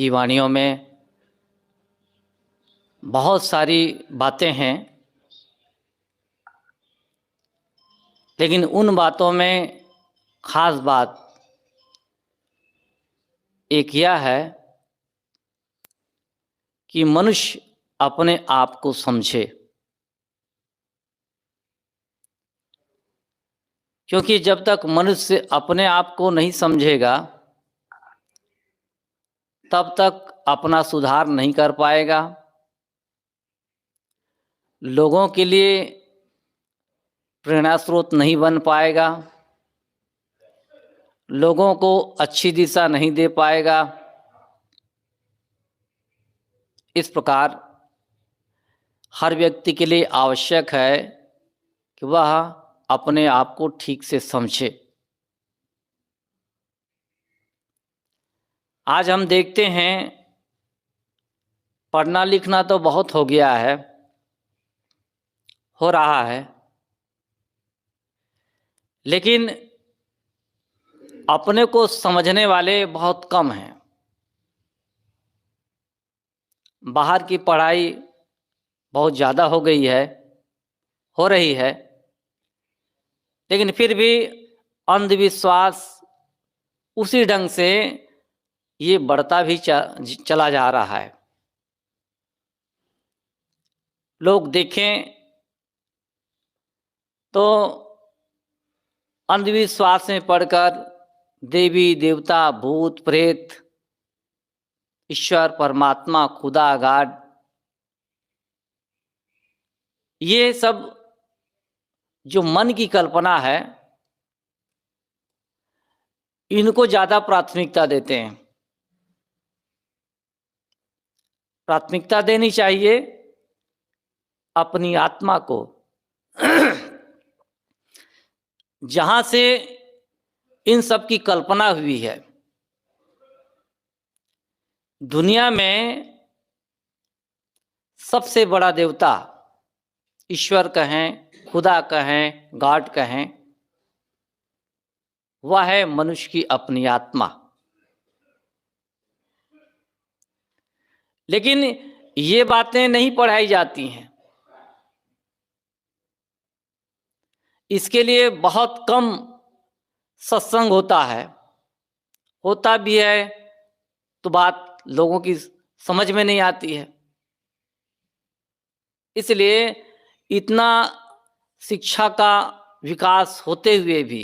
की वाणियों में बहुत सारी बातें हैं, लेकिन उन बातों में खास बात एक यह है कि मनुष्य अपने आप को समझे, क्योंकि जब तक मनुष्य अपने आप को नहीं समझेगा तब तक अपना सुधार नहीं कर पाएगा, लोगों के लिए प्रेरणा स्रोत नहीं बन पाएगा, लोगों को अच्छी दिशा नहीं दे पाएगा। इस प्रकार हर व्यक्ति के लिए आवश्यक है कि वह अपने आप को ठीक से समझे। आज हम देखते हैं पढ़ना लिखना तो बहुत हो गया है, हो रहा है, लेकिन अपने को समझने वाले बहुत कम हैं। बाहर की पढ़ाई बहुत ज़्यादा हो गई है, हो रही है, लेकिन फिर भी अंधविश्वास उसी ढंग से ये बढ़ता भी चला जा रहा है। लोग देखें तो अंधविश्वास में पढ़कर देवी देवता, भूत प्रेत, ईश्वर, परमात्मा, खुदा, गॉड, ये सब जो मन की कल्पना है, इनको ज़्यादा प्राथमिकता देते हैं। प्राथमिकता देनी चाहिए अपनी आत्मा को, जहाँ से इन सब की कल्पना हुई है। दुनिया में सबसे बड़ा देवता, ईश्वर कहें, खुदा कहें, गॉड कहें, वह है मनुष्य की अपनी आत्मा। लेकिन ये बातें नहीं पढ़ाई जाती हैं। इसके लिए बहुत कम सत्संग होता है, होता भी है तो बात लोगों की समझ में नहीं आती है। इसलिए इतना शिक्षा का विकास होते हुए भी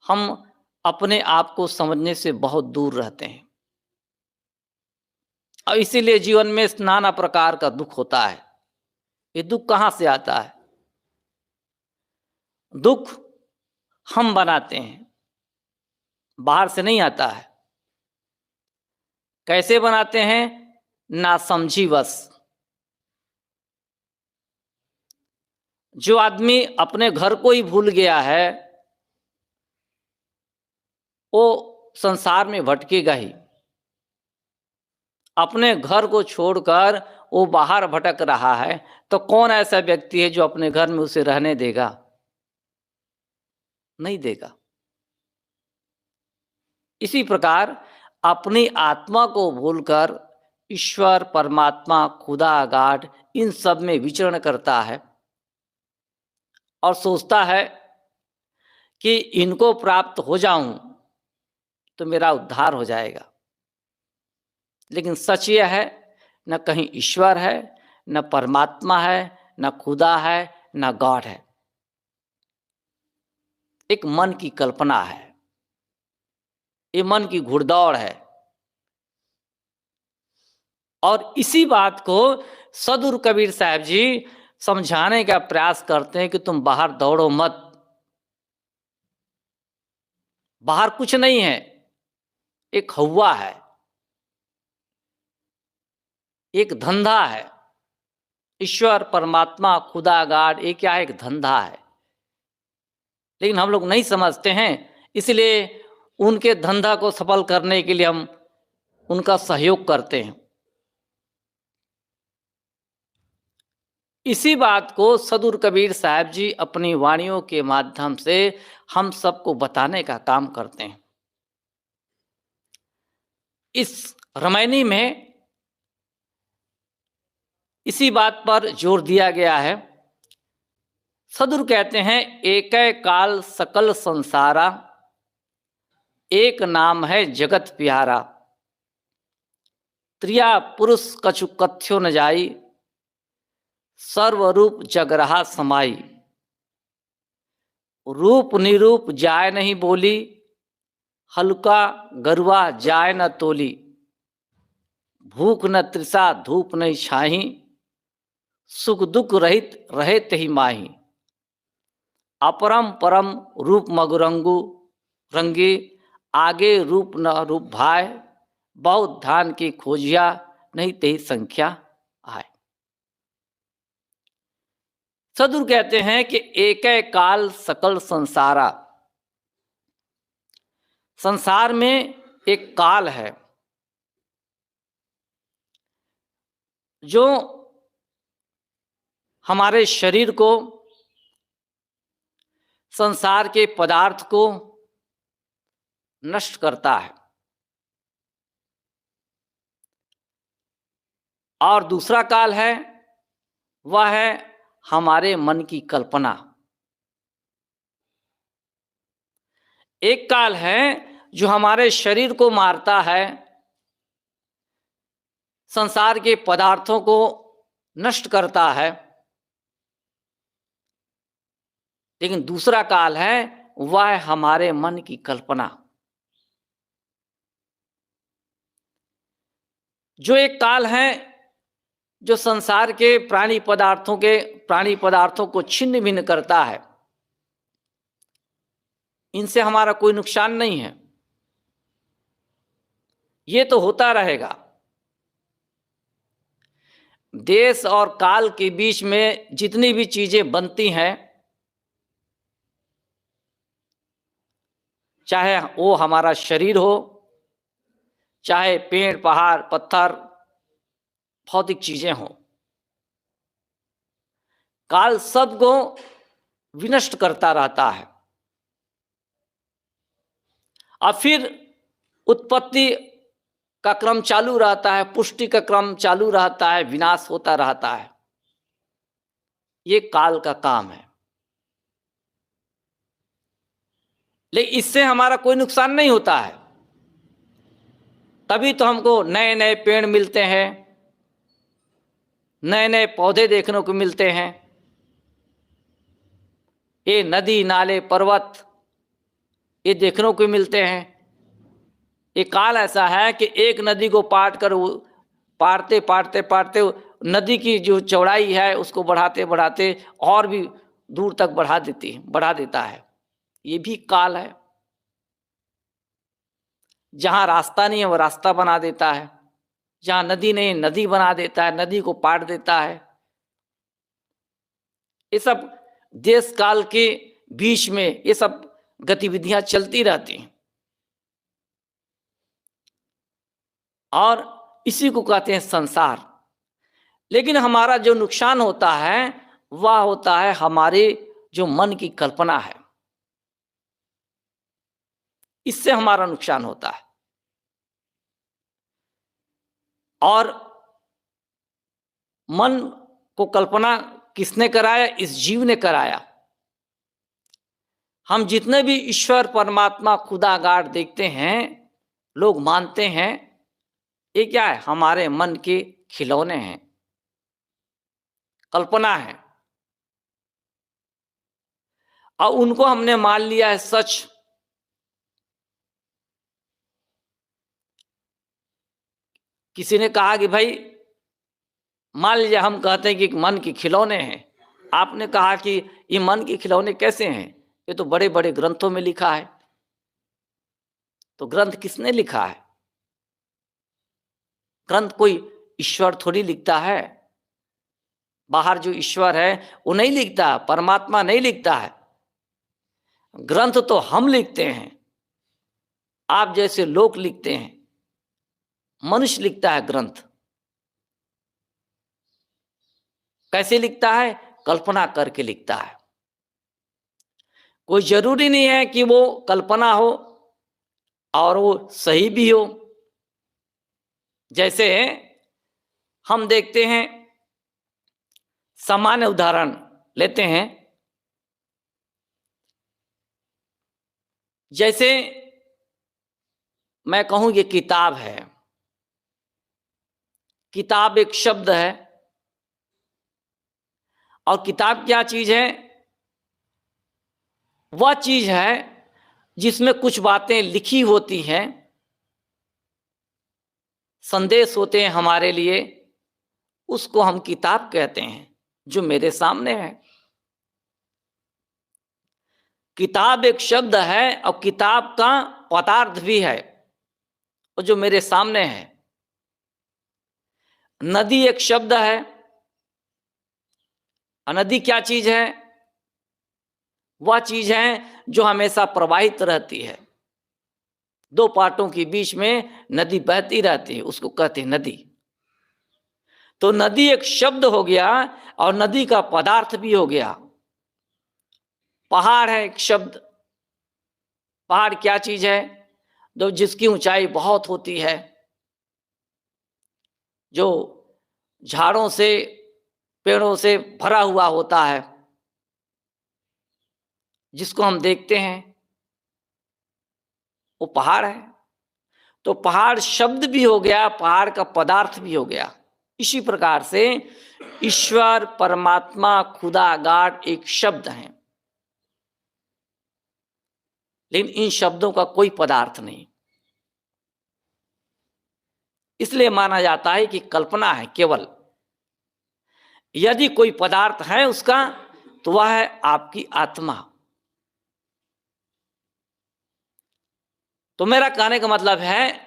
हम अपने आप को समझने से बहुत दूर रहते हैं, और इसीलिए जीवन में नाना प्रकार का दुख होता है। ये दुख कहाँ से आता है? दुख हम बनाते हैं, बाहर से नहीं आता है। कैसे बनाते हैं? नासमझी वश। जो आदमी अपने घर को ही भूल गया है, वो संसार में भटकेगा ही। अपने घर को छोड़कर वो बाहर भटक रहा है, तो कौन ऐसा व्यक्ति है जो अपने घर में उसे रहने देगा? नहीं देगा। इसी प्रकार अपनी आत्मा को भूलकर ईश्वर, परमात्मा, खुदा, गॉड, इन सब में विचरण करता है और सोचता है कि इनको प्राप्त हो जाऊं तो मेरा उद्धार हो जाएगा। लेकिन सच यह है, न कहीं ईश्वर है, न परमात्मा है, न खुदा है, न गॉड है। एक मन की कल्पना है, ये मन की घुड़दौड़ है। और इसी बात को सदगुरु कबीर साहब जी समझाने का प्रयास करते हैं कि तुम बाहर दौड़ो मत। बाहर कुछ नहीं है, एक हवा है, एक धंधा है। ईश्वर, परमात्मा, खुदा, गॉड, ये क्या है? एक धंधा है। लेकिन हम लोग नहीं समझते हैं, इसलिए उनके धंधा को सफल करने के लिए हम उनका सहयोग करते हैं। इसी बात को सदगुरु कबीर साहब जी अपनी वाणियों के माध्यम से हम सबको बताने का काम करते हैं। इस रामायणी में इसी बात पर जोर दिया गया है। सदगुरु कहते हैं, एकै काल सकल संसारा, एक नाम है जगत प्यारा। त्रिया पुरुष कछु कथ्यो न जाई, सर्वरूप जग रहा समाई। रूप निरूप जाय नहीं बोली, हल्का गरुआ जाय न तोली। भूख न तृषा धूप नहीं छाही, सुख दुख रहित रहे तही माही। अपरम परम रूप मगुरंगु रंगी, आगे रूप न रूप भाय। बहुत धान की खोजिया, नहीं तही संख्या आए। सदगुरु कहते हैं कि एकै काल सकल संसारा। संसार में एक काल है जो हमारे शरीर को, संसार के पदार्थ को नष्ट करता है। और दूसरा काल है, वह है हमारे मन की कल्पना। एक काल है जो हमारे शरीर को मारता है, संसार के पदार्थों को नष्ट करता है। लेकिन दूसरा काल है, वह है हमारे मन की कल्पना। जो एक काल है जो संसार के प्राणी पदार्थों को छिन्न भिन्न करता है। इनसे हमारा कोई नुकसान नहीं है, ये तो होता रहेगा। देश और काल के बीच में जितनी भी चीजें बनती हैं, चाहे वो हमारा शरीर हो, चाहे पेड़ पहाड़ पत्थर भौतिक चीजें हों, काल सबको विनष्ट करता रहता है। और फिर उत्पत्ति का क्रम चालू रहता है, पुष्टि का क्रम चालू रहता है, विनाश होता रहता है। ये काल का काम है। लेकिन इससे हमारा कोई नुकसान नहीं होता है। तभी तो हमको नए नए पेड़ मिलते हैं, नए नए पौधे देखने को मिलते हैं। ये नदी नाले पर्वत ये देखने को मिलते हैं। ये काल ऐसा है कि एक नदी को पाटते नदी की जो चौड़ाई है उसको बढ़ाते बढ़ाते और भी दूर तक बढ़ा देता है। ये भी काल है। जहां रास्ता नहीं है वो रास्ता बना देता है, जहां नदी नहीं नदी बना देता है, नदी को पाट देता है। ये सब देश काल के बीच में ये सब गतिविधियां चलती रहती हैं। और इसी को कहते हैं संसार। लेकिन हमारा जो नुकसान होता है वह होता है हमारे जो मन की कल्पना है, इससे हमारा नुकसान होता है। और मन को कल्पना किसने कराया? इस जीव ने कराया। हम जितने भी ईश्वर परमात्मा खुदा गाड देखते हैं, लोग मानते हैं, ये क्या है? हमारे मन के खिलौने हैं, कल्पना है। और उनको हमने मान लिया है सच। किसी ने कहा कि भाई मान लीजिए हम कहते हैं कि मन के खिलौने हैं। आपने कहा कि ये मन के खिलौने कैसे हैं? ये तो बड़े बड़े ग्रंथों में लिखा है। तो ग्रंथ किसने लिखा है? ग्रंथ कोई ईश्वर थोड़ी लिखता है। बाहर जो ईश्वर है वो नहीं लिखता, परमात्मा नहीं लिखता है। ग्रंथ तो हम लिखते हैं, आप जैसे लोग लिखते हैं। मनुष्य लिखता है ग्रंथ। कैसे लिखता है? कल्पना करके लिखता है। कोई जरूरी नहीं है कि वो कल्पना हो और वो सही भी हो। जैसे हम देखते हैं, सामान्य उदाहरण लेते हैं, जैसे मैं कहूं ये किताब है। किताब एक शब्द है, और किताब क्या चीज है? वह चीज है जिसमें कुछ बातें लिखी होती हैं, संदेश होते हैं हमारे लिए, उसको हम किताब कहते हैं, जो मेरे सामने है। किताब एक शब्द है और किताब का पदार्थ भी है, और जो मेरे सामने है। नदी एक शब्द है, और नदी क्या चीज है? वह चीज है जो हमेशा प्रवाहित रहती है, दो पाटों के बीच में नदी बहती रहती है, उसको कहते हैं नदी। तो नदी एक शब्द हो गया और नदी का पदार्थ भी हो गया। पहाड़ है एक शब्द। पहाड़ क्या चीज है? जो जिसकी ऊंचाई बहुत होती है, जो झाड़ों से, पेड़ों से भरा हुआ होता है, जिसको हम देखते हैं, वो पहाड़ है। तो पहाड़ शब्द भी हो गया, पहाड़ का पदार्थ भी हो गया। इसी प्रकार से ईश्वर, परमात्मा, खुदा, गॉड एक शब्द है, लेकिन इन शब्दों का कोई पदार्थ नहीं। इसलिए माना जाता है कि कल्पना है केवल। यदि कोई पदार्थ है उसका, तो वह है आपकी आत्मा। तो मेरा कहने का मतलब है,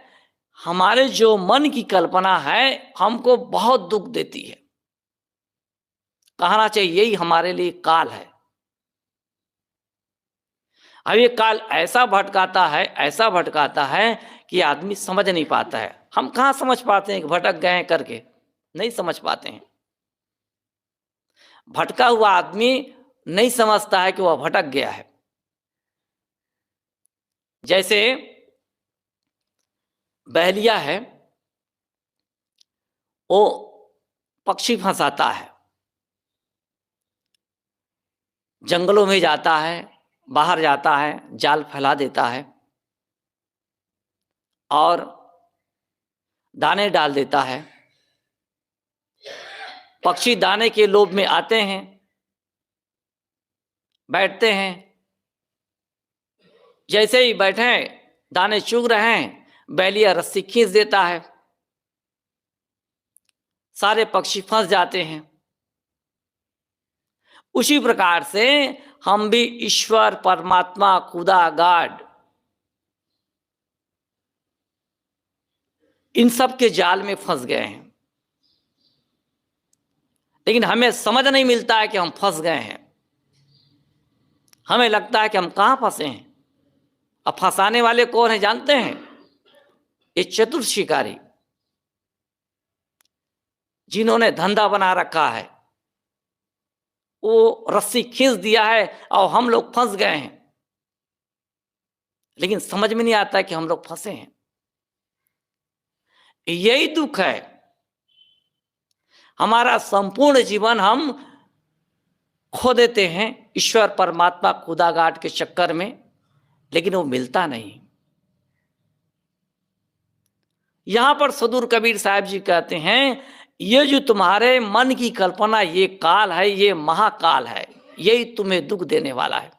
हमारे जो मन की कल्पना है हमको बहुत दुख देती है। कहना चाहिए यही हमारे लिए काल है। अब ये काल ऐसा भटकाता है, ऐसा भटकाता है कि आदमी समझ नहीं पाता है। हम कहाँ समझ पाते हैं कि भटक गए हैं करके? नहीं समझ पाते हैं। भटका हुआ आदमी नहीं समझता है कि वह भटक गया है। जैसे बहलिया है, वो पक्षी फंसाता है, जंगलों में जाता है, बाहर जाता है, जाल फैला देता है और दाने डाल देता है। पक्षी दाने के लोभ में आते हैं, बैठते हैं। जैसे ही बैठे, दाने चुग रहे हैं, बैलिया रस्सी खींच देता है, सारे पक्षी फंस जाते हैं। उसी प्रकार से हम भी ईश्वर, परमात्मा, खुदा, गॉड, इन सब के जाल में फंस गए हैं। लेकिन हमें समझ नहीं मिलता है कि हम फंस गए हैं। हमें लगता है कि हम कहाँ फंसे हैं। अब फंसाने वाले कौन है जानते हैं? ये चतुर शिकारी, जिन्होंने धंधा बना रखा है। वो रस्सी खींच दिया है और हम लोग फंस गए हैं, लेकिन समझ में नहीं आता है कि हम लोग फंसे हैं। यही दुख है। हमारा संपूर्ण जीवन हम खो देते हैं ईश्वर, परमात्मा, खुदा, गॉड के चक्कर में, लेकिन वो मिलता नहीं। यहां पर सदूर कबीर साहब जी कहते हैं, ये जो तुम्हारे मन की कल्पना, ये काल है, ये महाकाल है, यही तुम्हें दुख देने वाला है।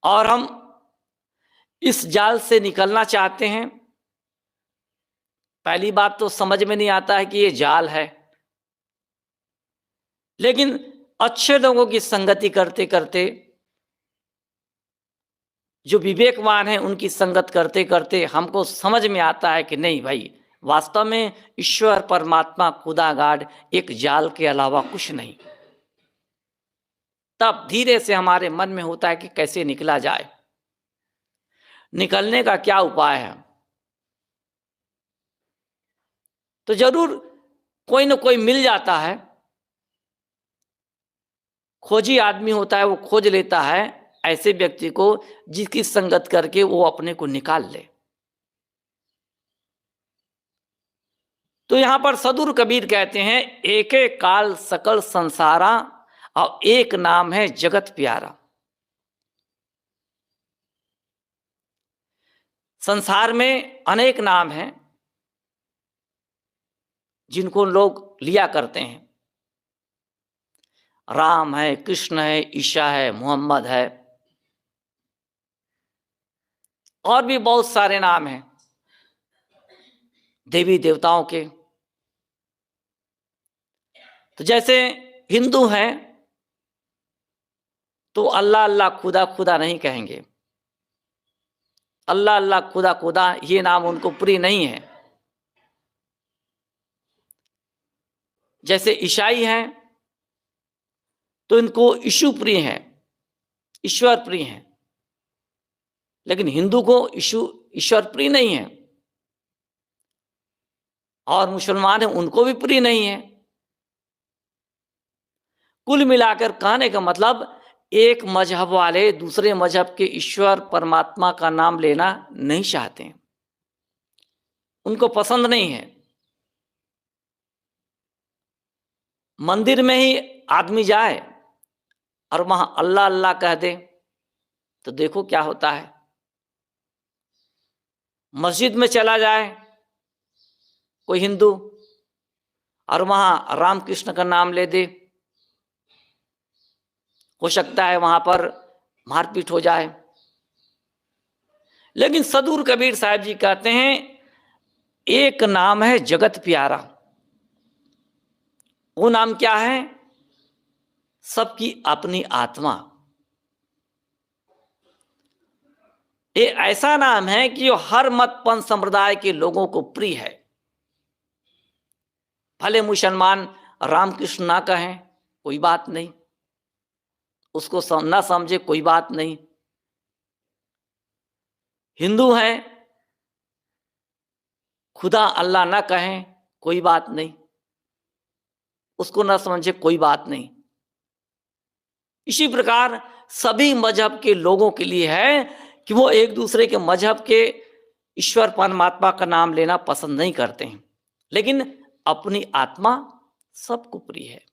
और हम इस जाल से निकलना चाहते हैं। पहली बात तो समझ में नहीं आता है कि ये जाल है, लेकिन अच्छे लोगों की संगति करते करते, जो विवेकवान है उनकी संगत करते करते हमको समझ में आता है कि नहीं भाई, वास्तव में ईश्वर, परमात्मा, खुदा, गॉड एक जाल के अलावा कुछ नहीं। तब धीरे से हमारे मन में होता है कि कैसे निकला जाए, निकलने का क्या उपाय है। तो जरूर कोई ना कोई मिल जाता है, खोजी आदमी होता है, वो खोज लेता है ऐसे व्यक्ति को जिसकी संगत करके वो अपने को निकाल ले। तो यहां पर सदुर कबीर कहते हैं, एके काल सकल संसारा और एक नाम है जगत प्यारा। संसार में अनेक नाम हैं जिनको लोग लिया करते हैं। राम है, कृष्ण है, ईशा है, मोहम्मद है, और भी बहुत सारे नाम हैं देवी देवताओं के। तो जैसे हिंदू हैं तो अल्लाह अल्लाह खुदा खुदा नहीं कहेंगे, अल्लाह अल्लाह खुदा खुदा ये नाम उनको प्रिय नहीं है। जैसे ईसाई हैं तो इनको यीशु प्रिय है, ईश्वर प्रिय है, लेकिन हिंदू को यीशु ईश्वर प्रिय नहीं है। और मुसलमान है उनको भी प्रिय नहीं है। कुल मिलाकर कहने का मतलब, एक मजहब वाले दूसरे मजहब के ईश्वर परमात्मा का नाम लेना नहीं चाहते, उनको पसंद नहीं है। मंदिर में ही आदमी जाए और वहां अल्लाह अल्लाह कह दे तो देखो क्या होता है। मस्जिद में चला जाए कोई हिंदू और वहां राम कृष्ण का नाम ले दे, हो सकता है वहां पर मारपीट हो जाए। लेकिन सदूर कबीर साहब जी कहते हैं, एक नाम है जगत प्यारा। वो नाम क्या है? सबकी अपनी आत्मा। ये ऐसा नाम है कि जो हर मत पंथ संप्रदाय के लोगों को प्रिय है। भले मुसलमान रामकृष्ण ना कहें कोई बात नहीं, उसको ना समझे कोई बात नहीं। हिंदू हैं खुदा अल्लाह ना कहें कोई बात नहीं, उसको ना समझे कोई बात नहीं। इसी प्रकार सभी मजहब के लोगों के लिए है कि वो एक दूसरे के मजहब के ईश्वर परमात्मा का नाम लेना पसंद नहीं करते हैं, लेकिन अपनी आत्मा सबको प्रिय है।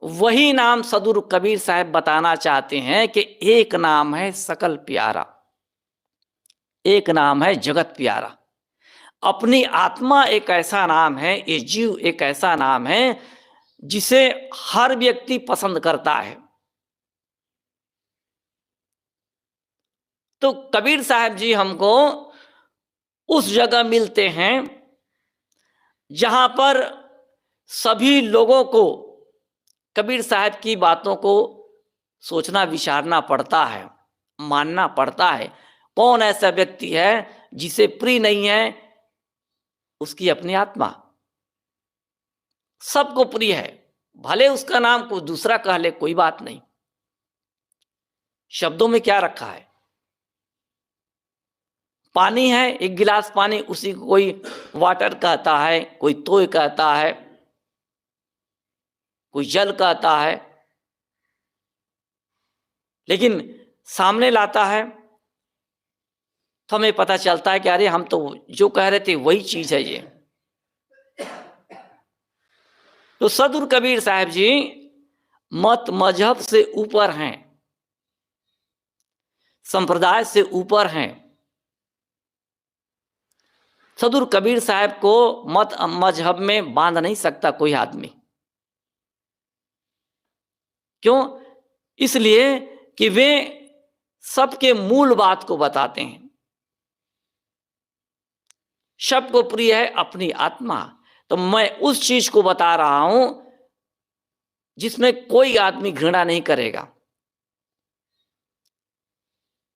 वही नाम सदुर कबीर साहब बताना चाहते हैं कि एक नाम है सकल प्यारा, एक नाम है जगत प्यारा। अपनी आत्मा एक ऐसा नाम है, ये जीव एक ऐसा नाम है जिसे हर व्यक्ति पसंद करता है। तो कबीर साहब जी हमको उस जगह मिलते हैं जहां पर सभी लोगों को कबीर साहब की बातों को सोचना विचारना पड़ता है, मानना पड़ता है। कौन ऐसा व्यक्ति है जिसे प्रिय नहीं है उसकी अपनी आत्मा? सबको प्रिय है, भले उसका नाम कोई दूसरा कह ले कोई बात नहीं। शब्दों में क्या रखा है? पानी है, एक गिलास पानी, उसी को कोई वाटर कहता है, कोई तोय कहता है, कोई जल कहता है, लेकिन सामने लाता है तो हमें पता चलता है कि अरे हम तो जो कह रहे थे वही चीज है ये। तो सदुर कबीर साहब जी मत मजहब से ऊपर हैं, संप्रदाय से ऊपर हैं। सदुर कबीर साहब को मत मजहब में बांध नहीं सकता कोई आदमी। क्यों? इसलिए कि वे सबके मूल बात को बताते हैं। सबको प्रिय है अपनी आत्मा, तो मैं उस चीज को बता रहा हूं जिसमें कोई आदमी घृणा नहीं करेगा,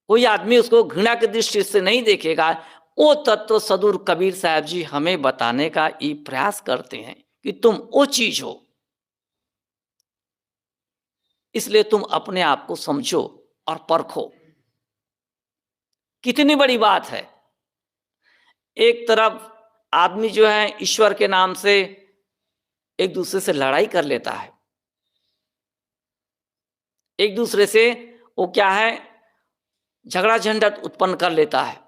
कोई आदमी उसको घृणा की दृष्टि से नहीं देखेगा। वो तत्व सदुर कबीर साहब जी हमें बताने का ये प्रयास करते हैं कि तुम वो चीज हो, इसलिए तुम अपने आप को समझो और परखो। कितनी बड़ी बात है। एक तरफ आदमी जो है ईश्वर के नाम से एक दूसरे से लड़ाई कर लेता है, एक दूसरे से वो क्या है, झगड़ा झंझट उत्पन्न कर लेता है।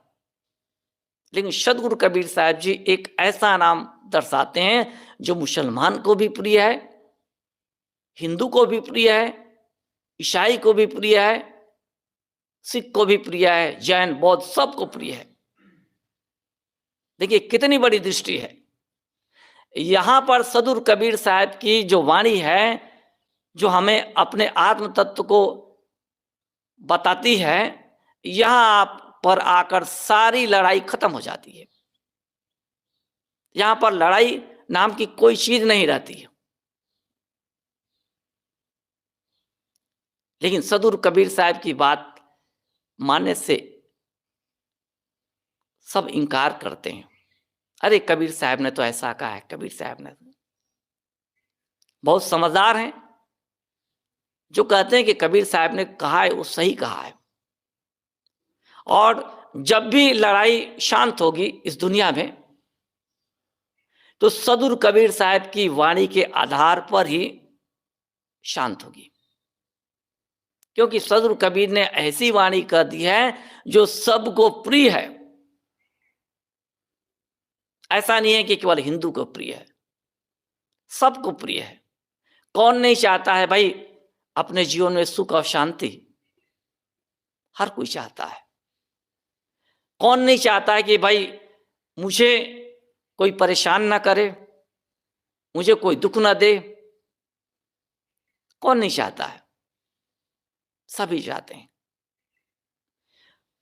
लेकिन सदगुरु कबीर साहब जी एक ऐसा नाम दर्शाते हैं जो मुसलमान को भी प्रिय है, हिंदू को भी प्रिय है, ईसाई को भी प्रिय है, सिख को भी प्रिय है, जैन बौद्ध सबको प्रिय है। देखिए कितनी बड़ी दृष्टि है। यहां पर सदगुरु कबीर साहब की जो वाणी है, जो हमें अपने आत्म तत्व को बताती है, यहां पर आकर सारी लड़ाई खत्म हो जाती है। यहां पर लड़ाई नाम की कोई चीज नहीं रहती है। लेकिन सदगुरु कबीर साहब की बात मानने से सब इनकार करते हैं। अरे कबीर साहब ने तो ऐसा कहा है, कबीर साहब ने बहुत समझदार हैं जो कहते हैं कि कबीर साहब ने कहा है वो सही कहा है। और जब भी लड़ाई शांत होगी इस दुनिया में, तो सदगुरु कबीर साहब की वाणी के आधार पर ही शांत होगी। क्योंकि सदगुरु कबीर ने ऐसी वाणी कर दी है जो सबको प्रिय है। ऐसा नहीं है कि केवल हिंदू को प्रिय है, सबको प्रिय है। कौन नहीं चाहता है भाई अपने जीवन में सुख और शांति? हर कोई चाहता है। कौन नहीं चाहता है कि भाई मुझे कोई परेशान ना करे, मुझे कोई दुख ना दे? कौन नहीं चाहता है? सभी चाहते हैं।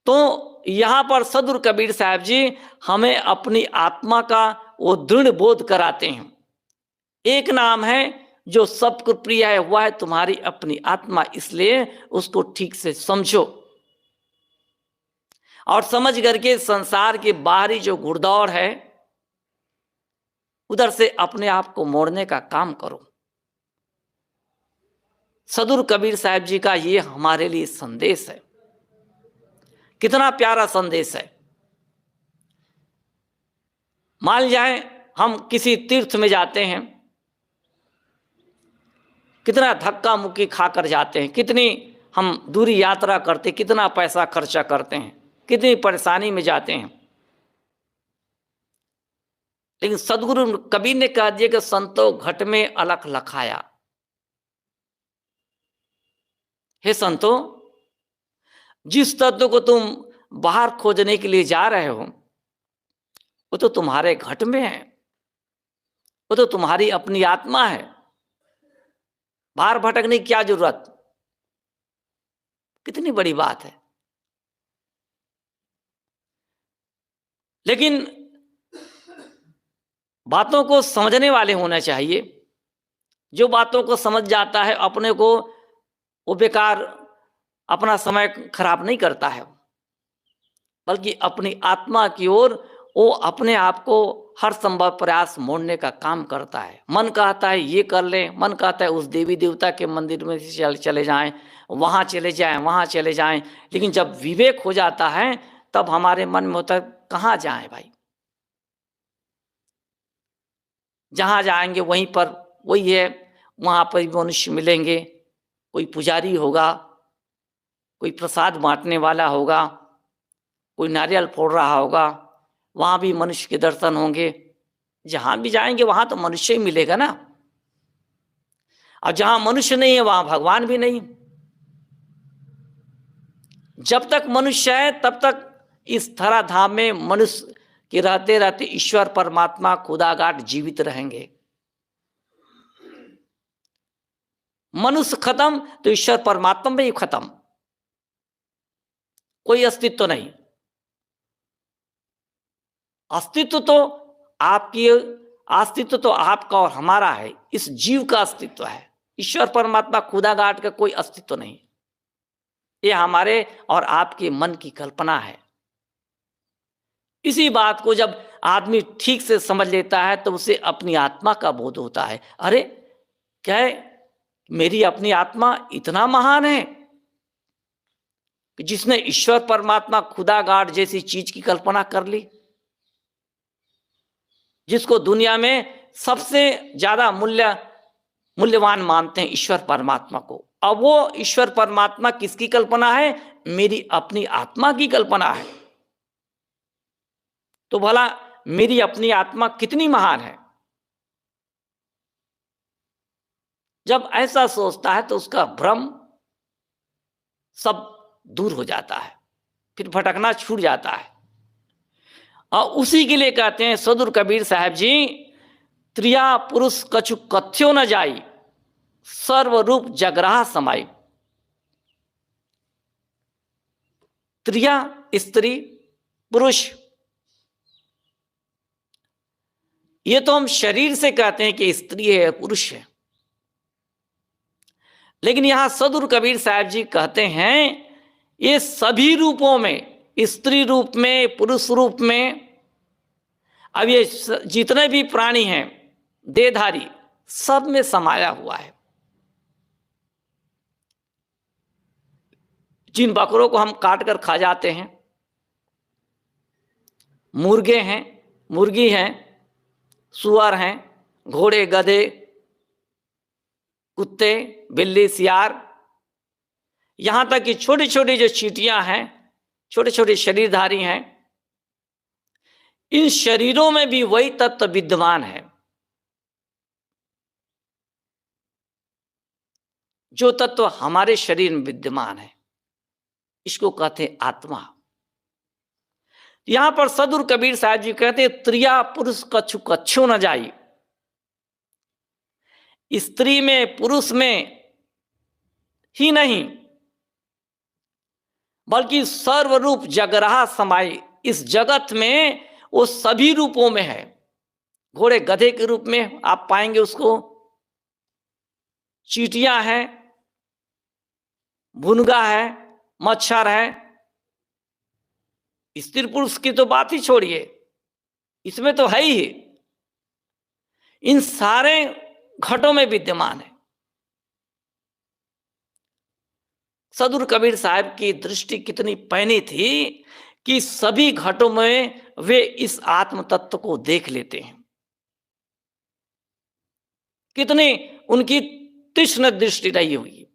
तो यहां पर सदगुरु कबीर साहब जी हमें अपनी आत्मा का वो दृढ़ बोध कराते हैं। एक नाम है जो सबको प्रिय है, वह है तुम्हारी अपनी आत्मा, इसलिए उसको ठीक से समझो और समझ करके संसार के बाहरी जो घुड़दौड़ है उधर से अपने आप को मोड़ने का काम करो। सदगुरु कबीर साहब जी का ये हमारे लिए संदेश है। कितना प्यारा संदेश है। मान जाए हम किसी तीर्थ में जाते हैं, कितना धक्का मुक्की खाकर जाते हैं, कितनी हम दूरी यात्रा करते, कितना पैसा खर्चा करते हैं, कितनी परेशानी में जाते हैं। लेकिन सदगुरु कबीर ने कह दिया कि संतो घट में अलख लखाया। हे संतो, जिस तत्व को तुम बाहर खोजने के लिए जा रहे हो वो तो तुम्हारे घट में है, वो तो तुम्हारी अपनी आत्मा है। बाहर भटकने की क्या जरूरत? कितनी बड़ी बात है। लेकिन बातों को समझने वाले होना चाहिए। जो बातों को समझ जाता है अपने को वो बेकार अपना समय खराब नहीं करता है, बल्कि अपनी आत्मा की ओर वो अपने आप को हर संभव प्रयास मोड़ने का काम करता है। मन कहता है ये कर लें, मन कहता है उस देवी देवता के मंदिर में चले जाएं, वहाँ चले जाएं, वहाँ चले जाएं। लेकिन जब विवेक हो जाता है तब हमारे मन में होता है कहाँ जाएं भाई? जहाँ जाएंगे वहीं पर वही है, वहाँ पर भी मनुष्य मिलेंगे। कोई पुजारी होगा, कोई प्रसाद बांटने वाला होगा, कोई नारियल फोड़ रहा होगा, वहाँ भी मनुष्य के दर्शन होंगे। जहाँ भी जाएंगे वहाँ तो मनुष्य ही मिलेगा ना। और जहाँ मनुष्य नहीं है वहाँ भगवान भी नहीं। जब तक मनुष्य है तब तक इस धराधाम में मनुष्य के रहते रहते ईश्वर परमात्मा खुदागाट जीवित रहेंगे। मनुष्य खत्म तो ईश्वर परमात्मा भी खत्म, कोई अस्तित्व नहीं। अस्तित्व तो आपकी, अस्तित्व तो आपका और हमारा है, इस जीव का अस्तित्व है। ईश्वर परमात्मा खुदागाट का कोई अस्तित्व नहीं। ये हमारे और आपके मन की कल्पना है। इसी बात को जब आदमी ठीक से समझ लेता है तो उसे अपनी आत्मा का बोध होता है। अरे क्या है, मेरी अपनी आत्मा इतना महान है कि जिसने ईश्वर परमात्मा खुदागाट जैसी चीज की कल्पना कर ली, जिसको दुनिया में सबसे ज्यादा मूल्य मूल्यवान मानते हैं ईश्वर परमात्मा को। अब वो ईश्वर परमात्मा किसकी कल्पना है? मेरी अपनी आत्मा की कल्पना है। तो भला मेरी अपनी आत्मा कितनी महान है? जब ऐसा सोचता है तो उसका भ्रम सब दूर हो जाता है, फिर भटकना छूट जाता है। और उसी के लिए कहते हैं सदुर कबीर साहब जी, त्रिया पुरुष कछु कथ्यो न जाई, सर्वरूप जगराह समाई। त्रिया स्त्री पुरुष, ये तो हम शरीर से कहते हैं कि स्त्री है पुरुष है, लेकिन यहां सदुर कबीर साहब जी कहते हैं ये सभी रूपों में, स्त्री रूप में, पुरुष रूप में, अब ये जितने भी प्राणी हैं देहधारी, सब में समाया हुआ है। जिन बकरों को हम काट कर खा जाते हैं, मुर्गे हैं, मुर्गी हैं, सुअर हैं, घोड़े, गधे, कुत्ते, बिल्ली, सियार, यहां तक कि छोटी छोटी जो चींटियां हैं, छोटे छोटे शरीरधारी हैं, इन शरीरों में भी वही तत्व विद्यमान है जो तत्व हमारे शरीर में विद्यमान है। इसको कहते हैं आत्मा। यहां पर सदुर कबीर साहब जी कहते हैं त्रिया पुरुष कछु कछु न जाई। स्त्री में, पुरुष में ही नहीं बल्कि सर्वरूप जगराह समाई, इस जगत में वो सभी रूपों में है। घोड़े गधे के रूप में आप पाएंगे उसको, चींटियां हैं, भुनगा है, मच्छर है। स्त्री पुरुष की तो बात ही छोड़िए, इसमें तो है ही, इन सारे घटों में विद्यमान है। सदुर कबीर साहब की दृष्टि कितनी पैनी थी कि सभी घटों में वे इस आत्म तत्व को देख लेते हैं। कितनी उनकी तीक्ष्ण दृष्टि रही हुई,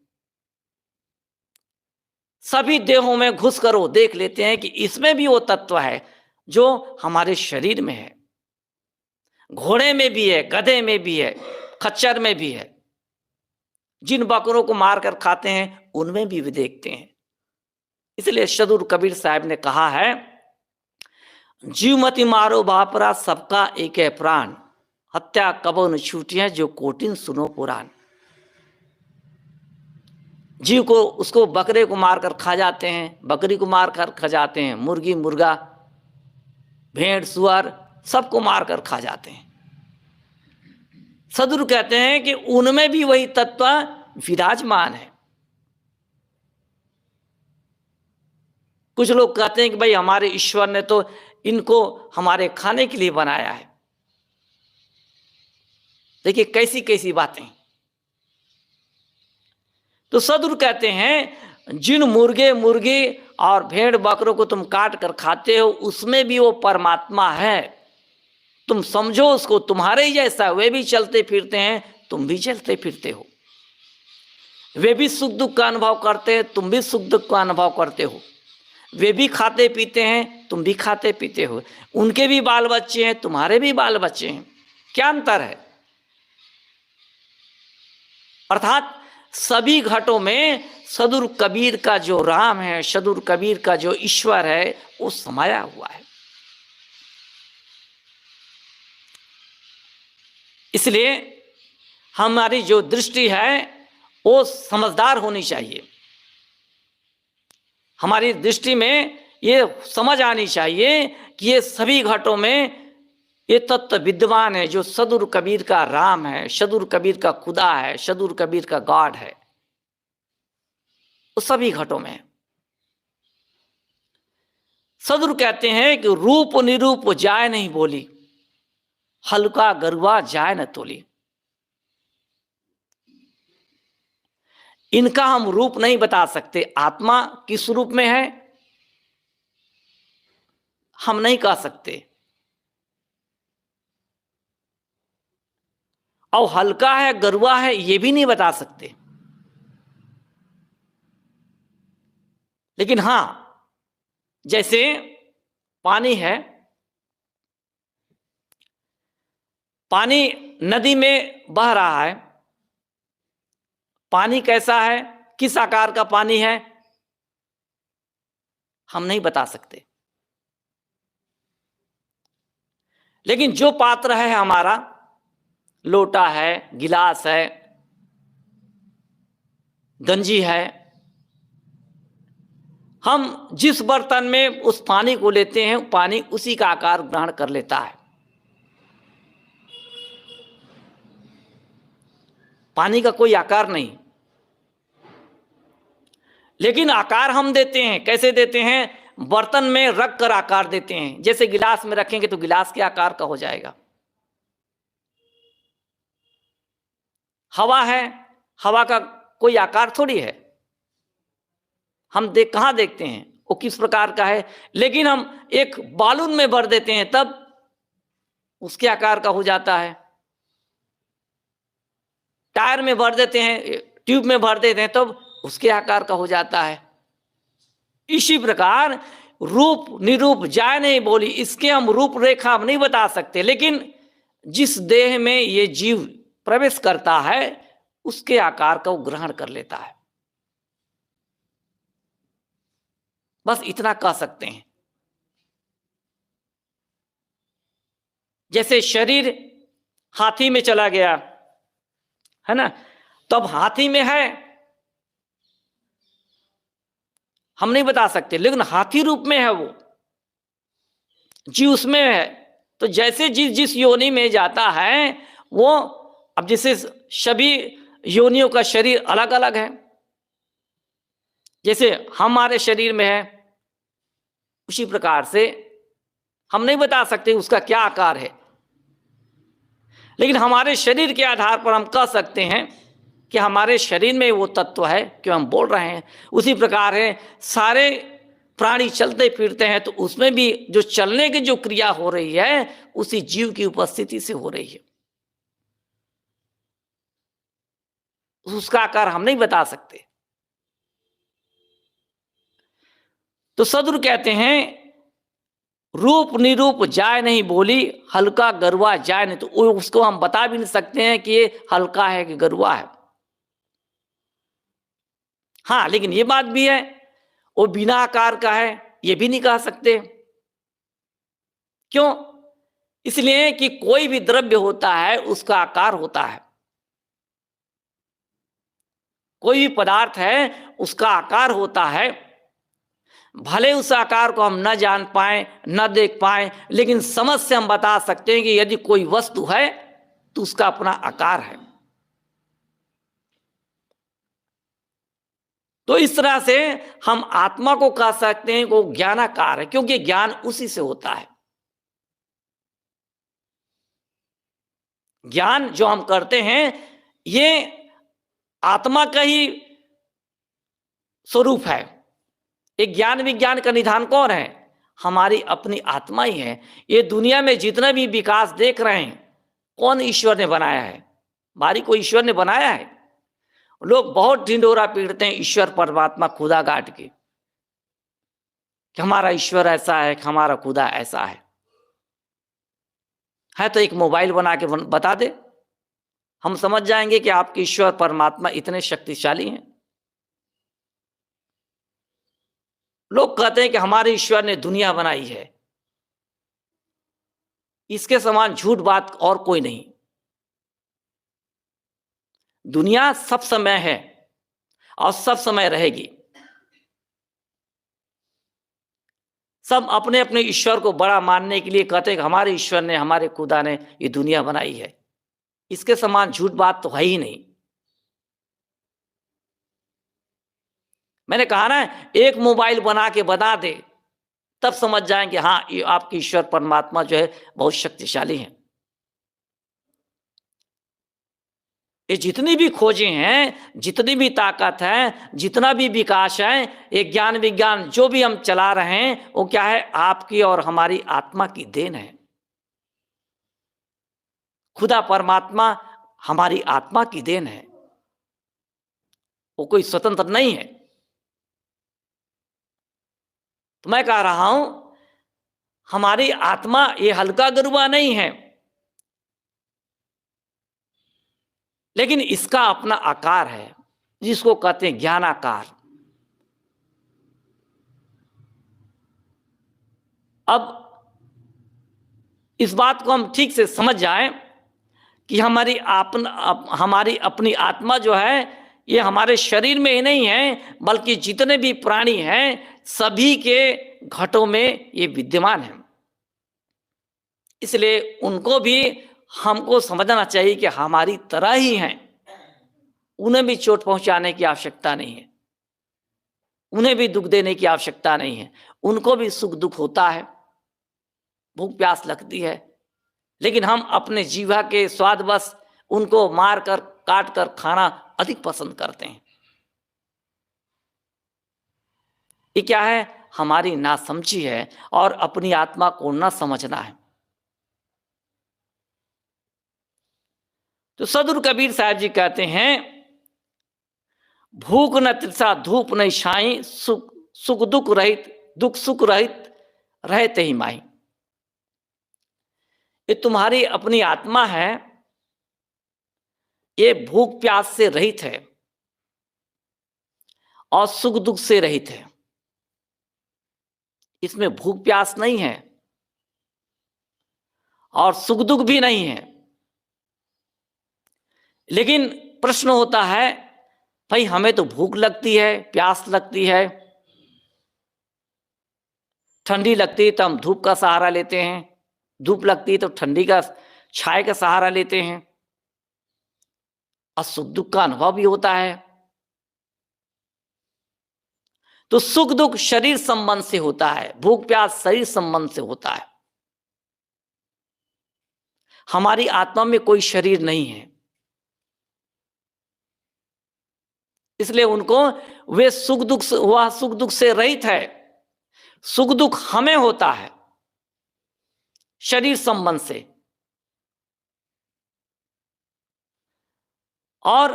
सभी देहों में घुसकर वो देख लेते हैं कि इसमें भी वो तत्व है जो हमारे शरीर में है। घोड़े में भी है, गधे में भी है, खच्चर में भी है, जिन बकरों को मारकर खाते हैं उनमें भी वे देखते हैं। इसलिए सदुर कबीर साहब ने कहा है, जीव मति मारो बापरा सबका एक है प्राण, हत्या कबो न छूटियां जो कोटिन सुनो पुराण। जीव को, उसको बकरे को मारकर खा जाते हैं, बकरी को मारकर खा जाते हैं, मुर्गी, मुर्गा, भेड़, सुअर, सबको मारकर खा जाते हैं। सदुर कहते हैं कि उनमें भी वही तत्व विराजमान है। कुछ लोग कहते हैं कि भाई हमारे ईश्वर ने तो इनको हमारे खाने के लिए बनाया है। देखिए कैसी कैसी बातें। तो सदुर कहते हैं जिन मुर्गे, मुर्गी और भेड़ बकरों को तुम काट कर खाते हो उसमें भी वो परमात्मा है। तुम समझो उसको तुम्हारे ही जैसा, वे भी चलते फिरते हैं, तुम भी चलते फिरते हो। वे भी सुख दुख का अनुभव करते हैं, तुम भी सुख दुख का अनुभव करते हो। वे भी खाते पीते हैं, तुम भी खाते पीते हो। उनके भी बाल बच्चे हैं, तुम्हारे भी बाल बच्चे हैं। क्या अंतर है? अर्थात सभी घटों में सदुर कबीर का जो राम है, सदुर कबीर का जो ईश्वर है, वो समाया हुआ है। इसलिए हमारी जो दृष्टि है वो समझदार होनी चाहिए। हमारी दृष्टि में ये समझ आनी चाहिए कि ये सभी घटों में ये तत्व विद्यमान है जो सदुर कबीर का राम है, सदुर कबीर का खुदा है, सदुर कबीर का गॉड है, वो सभी घटों में। सदुर कहते हैं कि रूप निरूप जाय नहीं बोली, हल्का गरुआ जाय न तोली। इनका हम रूप नहीं बता सकते, आत्मा किस रूप में है हम नहीं कह सकते। और हल्का है गरुआ है ये भी नहीं बता सकते। लेकिन हाँ, जैसे पानी है, पानी नदी में बह रहा है, पानी कैसा है, किस आकार का पानी है, हम नहीं बता सकते। लेकिन जो पात्र है हमारा, लोटा है, गिलास है, गंजी है, हम जिस बर्तन में उस पानी को लेते हैं पानी उसी का आकार ग्रहण कर लेता है। पानी का कोई आकार नहीं, लेकिन आकार हम देते हैं। कैसे देते हैं? बर्तन में रख कर आकार देते हैं। जैसे गिलास में रखेंगे तो गिलास के आकार का हो जाएगा। हवा है, हवा का कोई आकार थोड़ी है, हम कहाँ देखते हैं वो किस प्रकार का है। लेकिन हम एक बालून में भर देते हैं तब उसके आकार का हो जाता है। टायर में भर देते हैं, ट्यूब में भर देते हैं तब उसके आकार का हो जाता है। इसी प्रकार रूप निरूप जाय नहीं बोली, इसके हम रूप रेखा हम नहीं बता सकते। लेकिन जिस देह में ये जीव प्रवेश करता है उसके आकार का वो ग्रहण कर लेता है। बस इतना कह सकते हैं। जैसे शरीर हाथी में चला गया है ना, तो अब हाथी में है हम नहीं बता सकते, लेकिन हाथी रूप में है वो जीव उसमें है। तो जैसे जिस योनि में जाता है वो, अब जैसे सभी योनियों का शरीर अलग अलग है, जैसे हमारे शरीर में है उसी प्रकार से हम नहीं बता सकते उसका क्या आकार है। लेकिन हमारे शरीर के आधार पर हम कह सकते हैं कि हमारे शरीर में वो तत्व है क्यों हम बोल रहे हैं। उसी प्रकार है सारे प्राणी चलते फिरते हैं तो उसमें भी जो चलने की जो क्रिया हो रही है उसी जीव की उपस्थिति से हो रही है, उसका आकार हम नहीं बता सकते। तो सदगुरु कहते हैं रूप निरूप जाय नहीं बोली, हल्का गरुआ जाय नहीं। तो उसको हम बता भी नहीं सकते हैं कि ये हल्का है कि गरुआ है। हाँ, लेकिन ये बात भी है वो बिना आकार का है ये भी नहीं कह सकते। क्यों? इसलिए कि कोई भी द्रव्य होता है उसका आकार होता है, कोई भी पदार्थ है उसका आकार होता है। भले उस आकार को हम न जान पाए न देख पाए, लेकिन समझ से हम बता सकते हैं कि यदि कोई वस्तु है तो उसका अपना आकार है। तो इस तरह से हम आत्मा को कह सकते हैं वो ज्ञानाकार है, क्योंकि ज्ञान उसी से होता है। ज्ञान जो हम करते हैं ये आत्मा का ही स्वरूप है। एक ज्ञान विज्ञान का निधान कौन है? हमारी अपनी आत्मा ही है। ये दुनिया में जितना भी विकास देख रहे हैं कौन ईश्वर ने बनाया है? हमारी को ईश्वर ने बनाया है। लोग बहुत ढिंडोरा पीटते हैं ईश्वर परमात्मा खुदा गाट के कि हमारा ईश्वर ऐसा है कि हमारा खुदा ऐसा है तो एक मोबाइल बना के बता दे, हम समझ जाएंगे कि आपके ईश्वर परमात्मा इतने शक्तिशाली हैं। लोग कहते हैं कि हमारे ईश्वर ने दुनिया बनाई है, इसके समान झूठ बात और कोई नहीं। दुनिया सब समय है और सब समय रहेगी। सब अपने अपने ईश्वर को बड़ा मानने के लिए कहते हैं कि हमारे ईश्वर ने, हमारे खुदा ने ये दुनिया बनाई है। इसके समान झूठ बात तो है ही नहीं। मैंने कहा ना, एक मोबाइल बना के बना दे तब समझ जाएंगे हाँ ये आपके ईश्वर परमात्मा जो है बहुत शक्तिशाली है। ये जितनी भी खोजें हैं, जितनी भी ताकत है, जितना भी विकास है, ये ज्ञान विज्ञान जो भी हम चला रहे हैं वो क्या है? आपकी और हमारी आत्मा की देन है। खुदा परमात्मा हमारी आत्मा की देन है, वो कोई स्वतंत्र नहीं है। तो मैं कह रहा हूं, हमारी आत्मा ये हल्का गरुआ नहीं है, लेकिन इसका अपना आकार है जिसको कहते हैं ज्ञानाकार। अब इस बात को हम ठीक से समझ जाएं कि हमारी अपनी आत्मा जो है, ये हमारे शरीर में ही नहीं है, बल्कि जितने भी प्राणी हैं सभी के घटों में ये विद्यमान है। इसलिए उनको भी हमको समझना चाहिए कि हमारी तरह ही हैं, उन्हें भी चोट पहुंचाने की आवश्यकता नहीं है, उन्हें भी दुख देने की आवश्यकता नहीं है। उनको भी सुख दुख होता है, भूख प्यास लगती है, लेकिन हम अपने जीवा के स्वादवश उनको मार कर काट कर खाना अधिक पसंद करते हैं। ये क्या है? हमारी नासमझी है और अपनी आत्मा को न समझना है। तो सदगुरु कबीर साहब जी कहते हैं, भूख न तृषा धूप नहीं छाई, सुख दुख रहित, दुख सुख रहित रहते ही माई। ये तुम्हारी अपनी आत्मा है, ये भूख प्यास से रहित है और सुख दुख से रहित है। इसमें भूख प्यास नहीं है और सुख दुख भी नहीं है। लेकिन प्रश्न होता है, भाई हमें तो भूख लगती है, प्यास लगती है, ठंडी लगती है तो हम धूप का सहारा लेते हैं, धूप लगती है तो ठंडी का छाए का सहारा लेते हैं, और सुख दुख का अनुभव भी होता है। तो सुख दुख शरीर संबंध से होता है, भूख प्यास शरीर संबंध से होता है। हमारी आत्मा में कोई शरीर नहीं है, इसलिए उनको वे वह सुख दुख से रहित है। सुख दुख हमें होता है शरीर संबंध से। और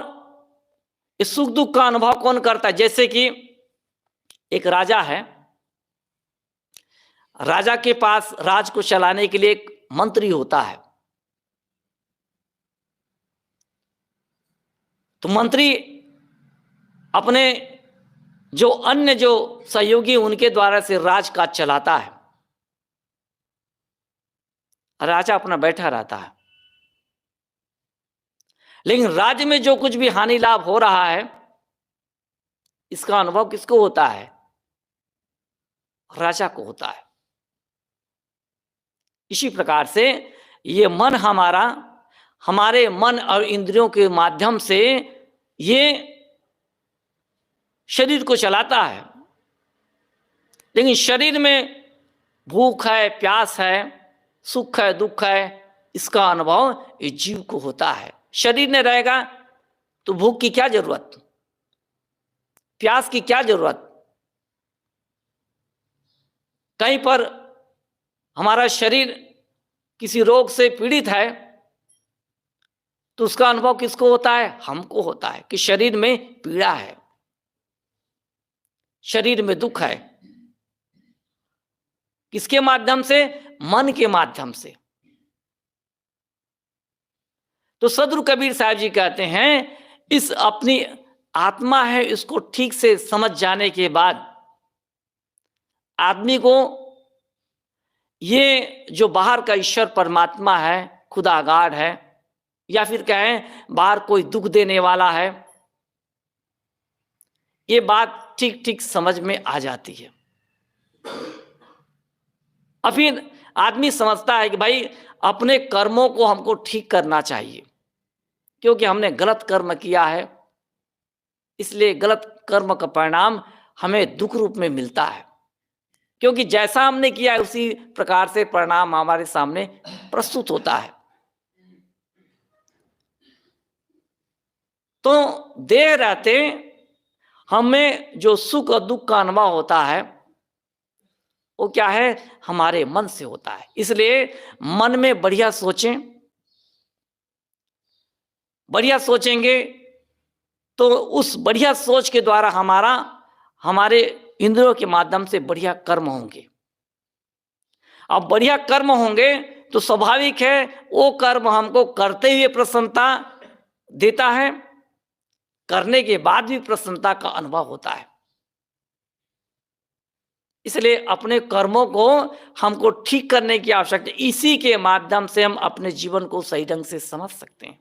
इस सुख दुख का अनुभव कौन करता है? जैसे कि एक राजा है, राजा के पास राज को चलाने के लिए एक मंत्री होता है। तो मंत्री अपने जो अन्य जो सहयोगी उनके द्वारा से राजकाज चलाता है, राजा अपना बैठा रहता है, लेकिन राज्य में जो कुछ भी हानि लाभ हो रहा है, इसका अनुभव किसको होता है? राजा को होता है। इसी प्रकार से ये मन हमारे मन और इंद्रियों के माध्यम से ये शरीर को चलाता है, लेकिन शरीर में भूख है, प्यास है, सुख है, दुख है, इसका अनुभव इस जीव को होता है। शरीर नहीं रहेगा तो भूख की क्या जरूरत, प्यास की क्या जरूरत? कहीं पर हमारा शरीर किसी रोग से पीड़ित है तो उसका अनुभव किसको होता है? हमको होता है कि शरीर में पीड़ा है, शरीर में दुख है। किसके माध्यम से? मन के माध्यम से। तो सदगुरु कबीर साहब जी कहते हैं, इस अपनी आत्मा है, इसको ठीक से समझ जाने के बाद आदमी को ये जो बाहर का ईश्वर परमात्मा है, खुदागाड है, या फिर कहें बाहर कोई दुख देने वाला है, ये बात ठीक ठीक समझ में आ जाती है। और फिर आदमी समझता है कि भाई अपने कर्मों को हमको ठीक करना चाहिए, क्योंकि हमने गलत कर्म किया है, इसलिए गलत कर्म का परिणाम हमें दुख रूप में मिलता है। क्योंकि जैसा हमने किया है उसी प्रकार से परिणाम हमारे सामने प्रस्तुत होता है। तो देह रहते हमें जो सुख और दुख का अनुभव होता है वो क्या है? हमारे मन से होता है। इसलिए मन में बढ़िया सोचें, बढ़िया सोचेंगे तो उस बढ़िया सोच के द्वारा हमारे इंद्रियों के माध्यम से बढ़िया कर्म होंगे। अब बढ़िया कर्म होंगे तो स्वाभाविक है वो कर्म हमको करते हुए प्रसन्नता देता है, करने के बाद भी प्रसन्नता का अनुभव होता है। इसलिए अपने कर्मों को हमको ठीक करने की आवश्यकता है। इसी के माध्यम से हम अपने जीवन को सही ढंग से समझ सकते हैं।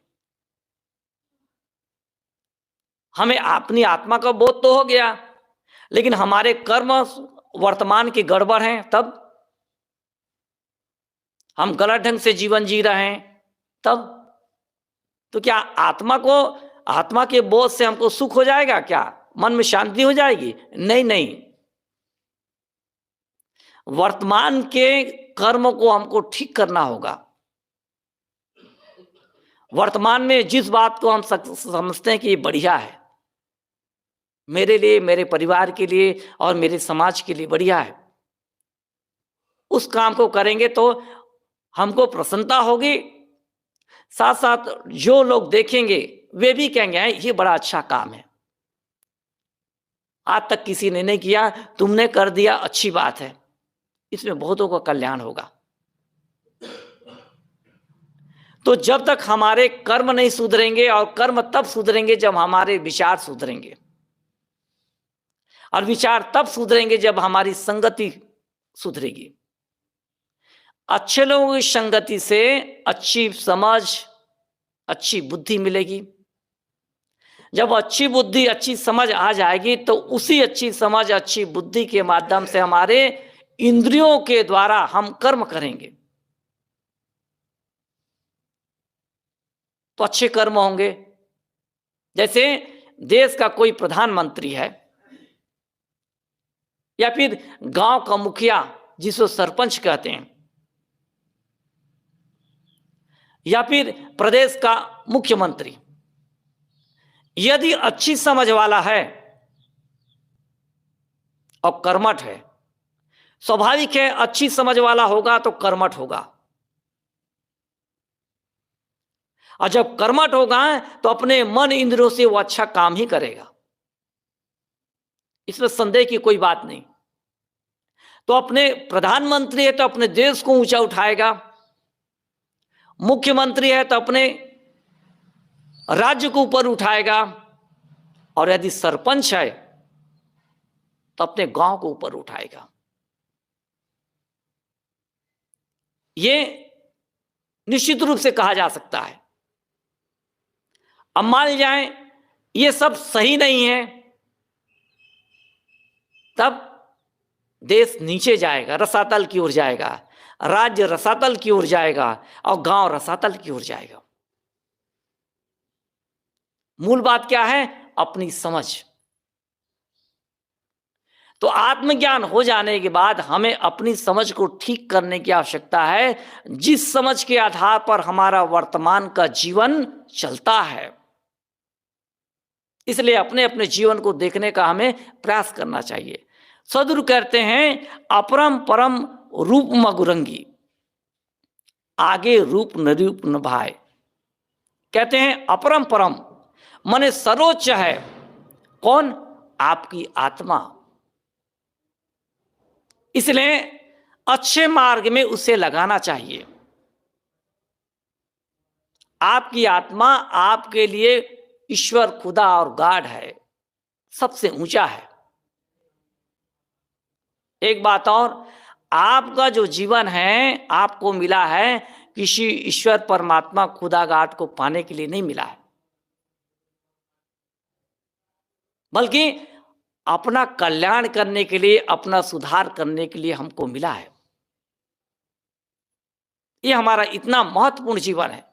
हमें अपनी आत्मा का बोध तो हो गया, लेकिन हमारे कर्म वर्तमान की गड़बड़ हैं, तब हम गलत ढंग से जीवन जी रहे हैं, तब तो क्या आत्मा के बोध से हमको सुख हो जाएगा? क्या मन में शांति हो जाएगी? नहीं नहीं, वर्तमान के कर्म को हमको ठीक करना होगा। वर्तमान में जिस बात को हम समझते हैं कि ये बढ़िया है, मेरे लिए, मेरे परिवार के लिए और मेरे समाज के लिए बढ़िया है, उस काम को करेंगे तो हमको प्रसन्नता होगी। साथ साथ जो लोग देखेंगे वे भी कहेंगे ये बड़ा अच्छा काम है, आज तक किसी ने नहीं किया, तुमने कर दिया, अच्छी बात है, इसमें बहुतों का कल्याण होगा। तो जब तक हमारे कर्म नहीं सुधरेंगे, और कर्म तब सुधरेंगे जब हमारे विचार सुधरेंगे, और विचार तब सुधरेंगे जब हमारी संगति सुधरेगी। अच्छे लोगों की संगति से अच्छी समझ, अच्छी बुद्धि मिलेगी। जब अच्छी बुद्धि, अच्छी समझ आ जाएगी तो उसी अच्छी समझ, अच्छी बुद्धि के माध्यम से हमारे इंद्रियों के द्वारा हम कर्म करेंगे तो अच्छे कर्म होंगे। जैसे देश का कोई प्रधानमंत्री है, या फिर गांव का मुखिया जिसको सरपंच कहते हैं, या फिर प्रदेश का मुख्यमंत्री, यदि अच्छी समझ वाला है और कर्मठ है, स्वाभाविक है अच्छी समझ वाला होगा तो कर्मठ होगा, और जब कर्मठ होगा तो अपने मन इंद्रियों से वो अच्छा काम ही करेगा, इसमें संदेह की कोई बात नहीं। तो अपने प्रधानमंत्री है तो अपने देश को ऊंचा उठाएगा, मुख्यमंत्री है तो अपने राज्य को ऊपर उठाएगा, और यदि सरपंच है तो अपने गांव को ऊपर उठाएगा। ये निश्चित रूप से कहा जा सकता है। अब मान जाए ये सब सही नहीं है, तब देश नीचे जाएगा, रसातल की ओर जाएगा, राज्य रसातल की ओर जाएगा, और गांव रसातल की ओर जाएगा। मूल बात क्या है? अपनी समझ। तो आत्मज्ञान हो जाने के बाद हमें अपनी समझ को ठीक करने की आवश्यकता है, जिस समझ के आधार पर हमारा वर्तमान का जीवन चलता है। इसलिए अपने अपने जीवन को देखने का हमें प्रयास करना चाहिए। सदगुरु कहते हैं, अपरम परम रूप मगुरंगी, आगे रूप न रूप न भाई। कहते हैं अपरम परम माने सर्वोच्च है कौन? आपकी आत्मा। इसलिए अच्छे मार्ग में उसे लगाना चाहिए। आपकी आत्मा आपके लिए ईश्वर, खुदा और गॉड है, सबसे ऊंचा है। एक बात और, आपका जो जीवन है आपको मिला है किसी ईश्वर, परमात्मा, खुदा, गॉड को पाने के लिए नहीं मिला है, बल्कि अपना कल्याण करने के लिए, अपना सुधार करने के लिए हमको मिला है। ये हमारा इतना महत्वपूर्ण जीवन है।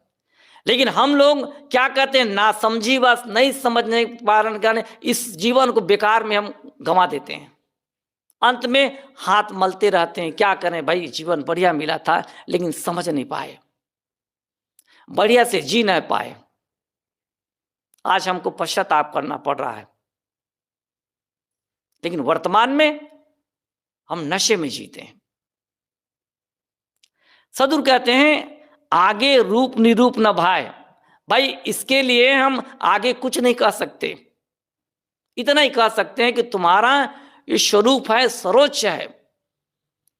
लेकिन हम लोग क्या कहते हैं? ना समझी, बस नहीं समझने के कारण इस जीवन को बेकार में हम गंवा देते हैं। अंत में हाथ मलते रहते हैं। क्या करें भाई, जीवन बढ़िया मिला था लेकिन समझ नहीं पाए, बढ़िया से जी नहीं पाए। आज हमको पश्चाताप करना पड़ रहा है। लेकिन वर्तमान में हम नशे में जीते हैं। सदगुरु कहते हैं, आगे रूप निरूप न भाए, भाई इसके लिए हम आगे कुछ नहीं कह सकते, इतना ही कह सकते हैं कि तुम्हारा ये स्वरूप है, सर्वोच्च है,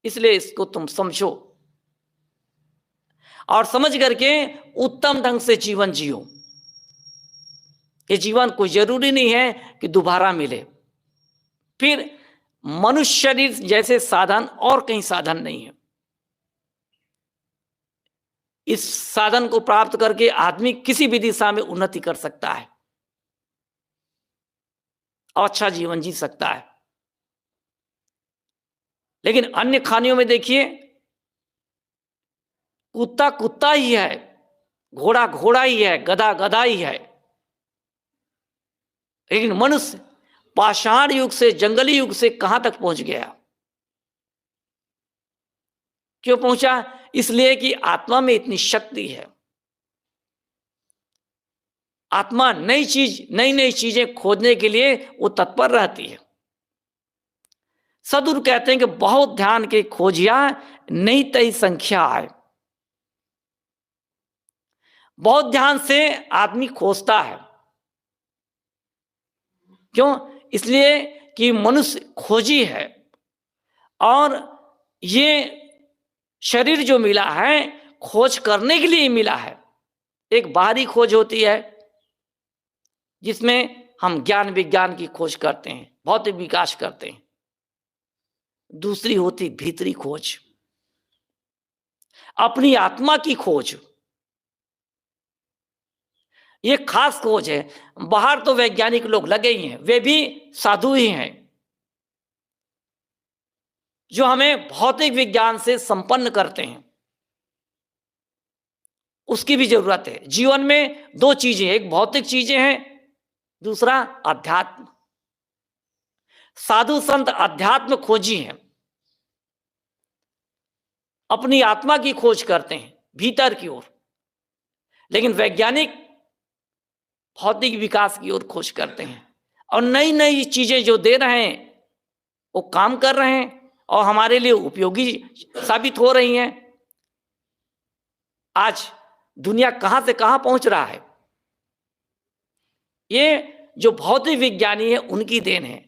इसलिए इसको तुम समझो और समझ करके उत्तम ढंग से जीवन जियो। ये जीवन कोई जरूरी नहीं है कि दोबारा मिले। फिर मनुष्य शरीर जैसे साधन और कहीं साधन नहीं है। इस साधन को प्राप्त करके आदमी किसी भी दिशा में उन्नति कर सकता है और अच्छा जीवन जी सकता है। लेकिन अन्य खानियों में देखिए, कुत्ता कुत्ता ही है, घोड़ा घोड़ा ही है, गधा गधा ही है। लेकिन मनुष्य पाषाण युग से, जंगली युग से कहां तक पहुंच गया? क्यों पहुंचा? इसलिए कि आत्मा में इतनी शक्ति है। आत्मा नई नई चीजें खोजने के लिए वो तत्पर रहती है। सदगुरु कहते हैं कि बहुत ध्यान के खोजिया नई तई संख्या है। बहुत ध्यान से आदमी खोजता है। क्यों? इसलिए कि मनुष्य खोजी है और ये शरीर जो मिला है खोज करने के लिए मिला है। एक बाहरी खोज होती है जिसमें हम ज्ञान विज्ञान की खोज करते हैं, भौतिक विकास करते हैं। दूसरी होती भीतरी खोज, अपनी आत्मा की खोज। ये खास खोज है। बाहर तो वैज्ञानिक लोग लगे ही हैं, वे भी साधु ही हैं जो हमें भौतिक विज्ञान से संपन्न करते हैं। उसकी भी जरूरत है। जीवन में दो चीजें, एक भौतिक चीजें हैं, दूसरा अध्यात्म। साधु संत अध्यात्म खोजी हैं, अपनी आत्मा की खोज करते हैं भीतर की ओर। लेकिन वैज्ञानिक भौतिक विकास की ओर खोज करते हैं और नई नई चीजें जो दे रहे हैं वो काम कर रहे हैं और हमारे लिए उपयोगी साबित हो रही हैं। आज दुनिया कहां से कहां पहुंच रहा है, ये जो भौतिक विज्ञानी है उनकी देन है।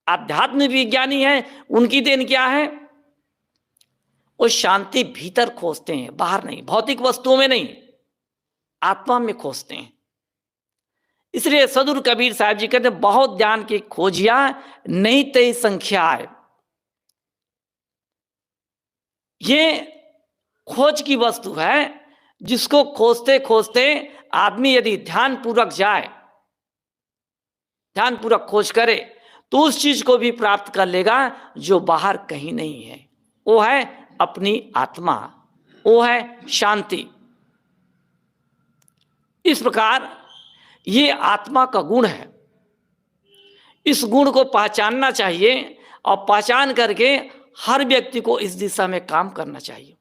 आध्यात्मिक विज्ञानी है, उनकी देन क्या है? वो शांति भीतर खोजते हैं, बाहर नहीं, भौतिक वस्तुओं में नहीं, आत्मा में खोजते हैं। इसलिए सदगुरु कबीर साहब जी कहते हैं बहुत ज्ञान की खोजिया नहीं तई संख्या है। ये खोज की वस्तु है जिसको खोजते खोजते आदमी यदि ध्यान पूर्वक जाए, ध्यान पूर्वक खोज करे तो उस चीज को भी प्राप्त कर लेगा जो बाहर कहीं नहीं है। वो है अपनी आत्मा, वो है शांति। इस प्रकार ये आत्मा का गुण है। इस गुण को पहचानना चाहिए और पहचान करके हर व्यक्ति को इस दिशा में काम करना चाहिए।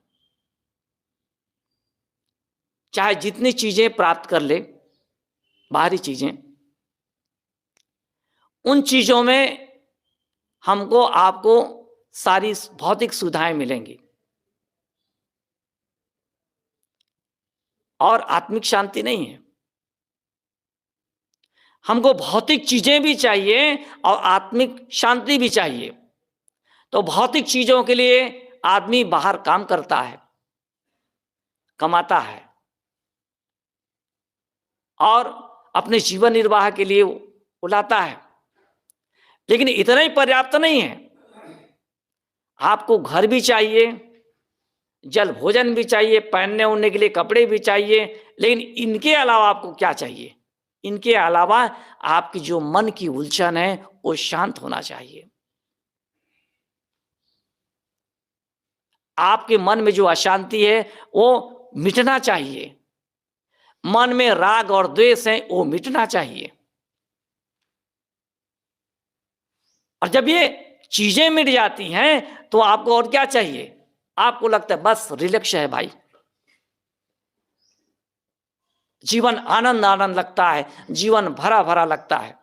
चाहे जितनी चीजें प्राप्त कर ले, बाहरी चीजें, उन चीजों में हमको आपको सारी भौतिक सुविधाएं मिलेंगी और आत्मिक शांति नहीं है। हमको भौतिक चीजें भी चाहिए और आत्मिक शांति भी चाहिए। तो भौतिक चीजों के लिए आदमी बाहर काम करता है, कमाता है और अपने जीवन निर्वाह के लिए उलाता है। लेकिन इतना ही पर्याप्त नहीं है। आपको घर भी चाहिए, जल भोजन भी चाहिए, पहनने ओढ़ने के लिए कपड़े भी चाहिए। लेकिन इनके अलावा आपको क्या चाहिए? इनके अलावा आपकी जो मन की उलझन है वो शांत होना चाहिए। आपके मन में जो अशांति है वो मिटना चाहिए। मन में राग और द्वेष है वो मिटना चाहिए। और जब ये चीजें मिट जाती हैं तो आपको और क्या चाहिए? आपको लगता है बस रिलैक्स है भाई, जीवन आनंद आनंद लगता है, जीवन भरा भरा लगता है।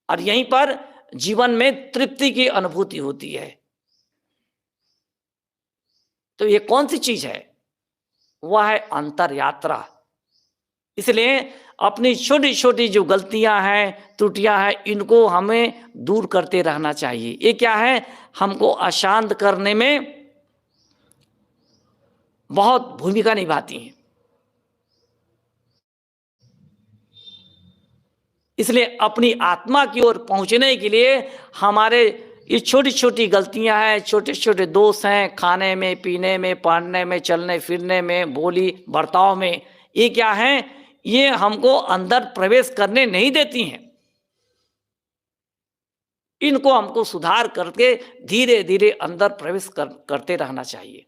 और यहीं पर जीवन में तृप्ति की अनुभूति होती है। तो ये कौन सी चीज है? वह है अंतर यात्रा। इसलिए अपनी छोटी छोटी जो गलतियां हैं, त्रुटियां हैं, इनको हमें दूर करते रहना चाहिए। ये क्या है, हमको अशांत करने में बहुत भूमिका निभाती हैं। इसलिए अपनी आत्मा की ओर पहुंचने के लिए हमारे ये छोटी छोटी गलतियां हैं, छोटे छोटे दोष हैं, खाने में, पीने में, पढ़ने में, चलने फिरने में, बोली बर्ताव में, ये क्या है, ये हमको अंदर प्रवेश करने नहीं देती हैं। इनको हमको सुधार करके धीरे धीरे अंदर प्रवेश करते रहना चाहिए।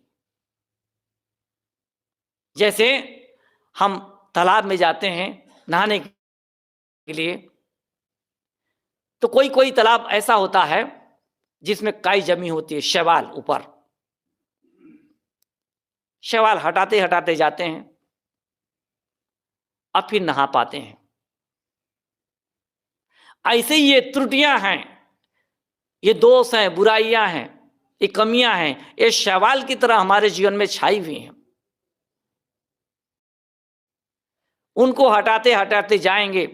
जैसे हम तालाब में जाते हैं नहाने के लिए, तो कोई कोई तालाब ऐसा होता है जिसमें काई जमी होती है, शैवाल ऊपर, शैवाल हटाते हटाते जाते हैं, अब फिर नहा पाते हैं। ऐसे ही ये त्रुटियां हैं, ये दोष हैं, बुराइयां हैं, ये कमियां हैं, ये शैवाल की तरह हमारे जीवन में छाई हुई हैं। उनको हटाते हटाते जाएंगे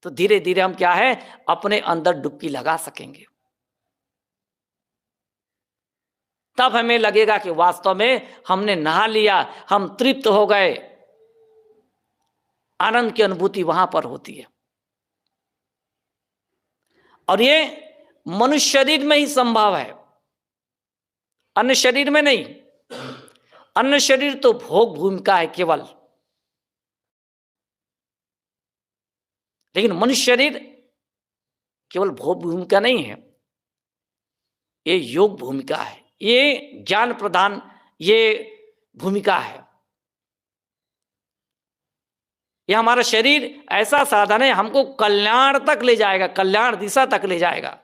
तो धीरे धीरे हम क्या है, अपने अंदर डुबकी लगा सकेंगे। तब हमें लगेगा कि वास्तव में हमने नहा लिया, हम तृप्त हो गए। आनंद की अनुभूति वहां पर होती है, और ये मनुष्य शरीर में ही संभव है, अन्य शरीर में नहीं। अन्य शरीर तो भोग भूमिका है केवल, लेकिन मनुष्य शरीर केवल भोग भूमिका नहीं है, ये योग भूमिका है, ये ज्ञान प्रदान ये भूमिका है। यह हमारा शरीर ऐसा साधन है, हमको कल्याण तक ले जाएगा, कल्याण दिशा तक ले जाएगा,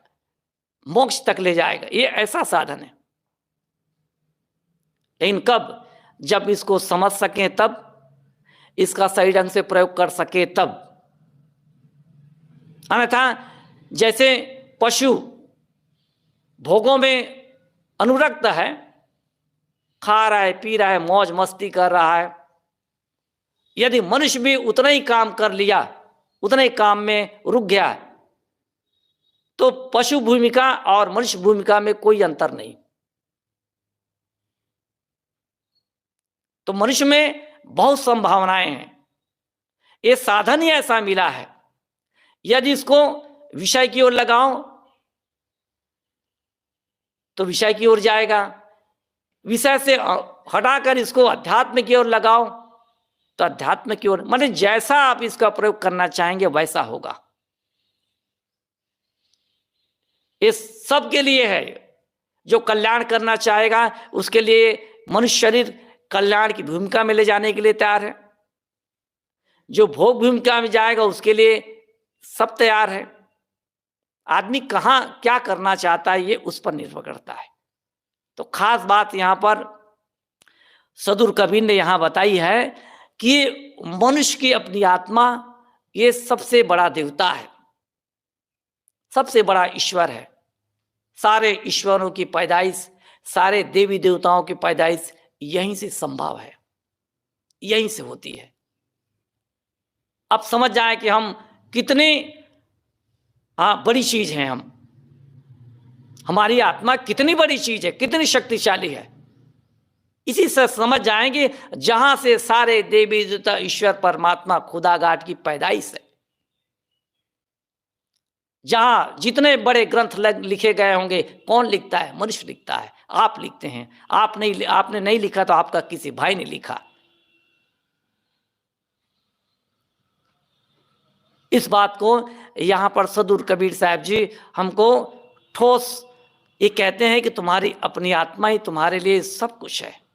मोक्ष तक ले जाएगा, ये ऐसा साधन है। लेकिन कब, जब इसको समझ सकें, तब इसका सही ढंग से प्रयोग कर सके तब। अन्यथा जैसे पशु भोगों में अनुरक्त है, खा रहा है, पी रहा है, मौज मस्ती कर रहा है, यदि मनुष्य भी उतना ही काम कर लिया, उतने ही काम में रुक गया, तो पशु भूमिका और मनुष्य भूमिका में कोई अंतर नहीं। तो मनुष्य में बहुत संभावनाएं हैं, ये साधन ही ऐसा मिला है। यदि इसको विषय की ओर लगाओ तो विषय की ओर जाएगा, विषय से हटाकर इसको अध्यात्म की ओर लगाओ तो अध्यात्म की ओर, माने जैसा आप इसका प्रयोग करना चाहेंगे वैसा होगा। ये सब के लिए है, जो कल्याण करना चाहेगा उसके लिए मनुष्य शरीर कल्याण की भूमिका में ले जाने के लिए तैयार है, जो भोग भूमिका में जाएगा उसके लिए सब तैयार है। आदमी कहाँ क्या करना चाहता है ये उस पर निर्भर करता है। तो खास बात यहां पर सदुर कबीर ने यहां बताई है कि मनुष्य की अपनी आत्मा ये सबसे बड़ा देवता है, सबसे बड़ा ईश्वर है। सारे ईश्वरों की पैदाइश, सारे देवी देवताओं की पैदाइश यहीं से संभव है, यहीं से होती है। अब समझ जाए कि हम कितने बड़ी चीज हैं, हमारी आत्मा कितनी बड़ी चीज है, कितनी शक्तिशाली है। इसी से समझ जाएंगे जहां से सारे देवी देवता ईश्वर परमात्मा खुदा गाड की पैदाइश है। जहां जितने बड़े ग्रंथ लिखे गए होंगे, कौन लिखता है? मनुष्य लिखता है, आप लिखते हैं। आपने नहीं लिखा तो आपका किसी भाई ने लिखा। इस बात को यहाँ पर सदुर कबीर साहब जी हमको ठोस ये कहते हैं कि तुम्हारी अपनी आत्मा ही तुम्हारे लिए सब कुछ है।